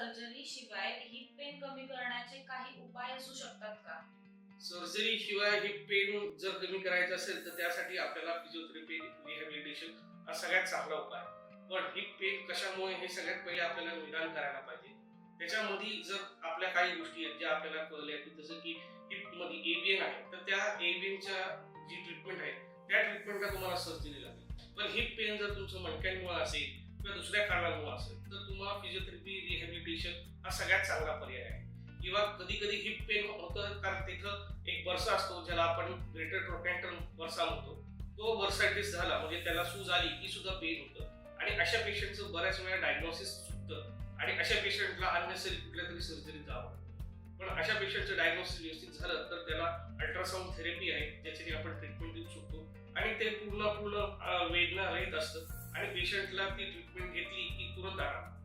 Surgery शिवाय heap pen कमी करण्याचे काही उपाय असू शकतात का? सर्जरी शिवाय हिप पेन जर कमी करायचं असेल तर त्यासाठी आपल्याला फिजिओथेरपी रिहॅबिलिटेशन हा सगळ्यात चांगला उपाय आहे. पण हिप पेन कशामुळे हे सगळ्यात पहिले आपल्याला निदान करायला पाहिजे. त्याच्यामध्ये जर आपल्या काही गोष्टी आहेत ज्या आपल्याला कळल्या की जसं की हिप मध्ये एबीएन आहे तर त्या एबीएनच्या जी ट्रीटमेंट आहे त्या ट्रीटमेंटला तुम्हाला सर्जरी लागेल. पण हिप पेन जर तुमचं मणक्यांमुळे असेल किंवा दुसऱ्या कारणामुळे असेल तर तुम्हाला फिजिओथेरपी रिहॅबिलिटेशन हा सगळ्यात चांगला पर्याय आहे. किंवा कधी कधी हिप पेन होतं कारण तिथं एक बरसा असतो ज्याला आपण ग्रेटर ट्रोकॅन्टर बरसा म्हणतो. तो बर्सायटिस झाला म्हणजे त्याला सूज आली की सुद्धा पेन होतं आणि अशा पेशंटचं बऱ्याच वेळा डायग्नोसिस चुकतं आणि अशा पेशंटला अननेसेसरी कुठल्या तरी सर्जरी जावं. पण अशा पेशंटचं डायग्नोसिस व्यवस्थित झालं तर त्याला अल्ट्रासाऊंड थेरपी आहे ज्याच्याने आपण ट्रीटमेंट देऊ शकतो आणि ते पूर्ण वेदना रहित असतं आणि पेशंटला ती ट्रीटमेंट घेतली की तुरंत आराम.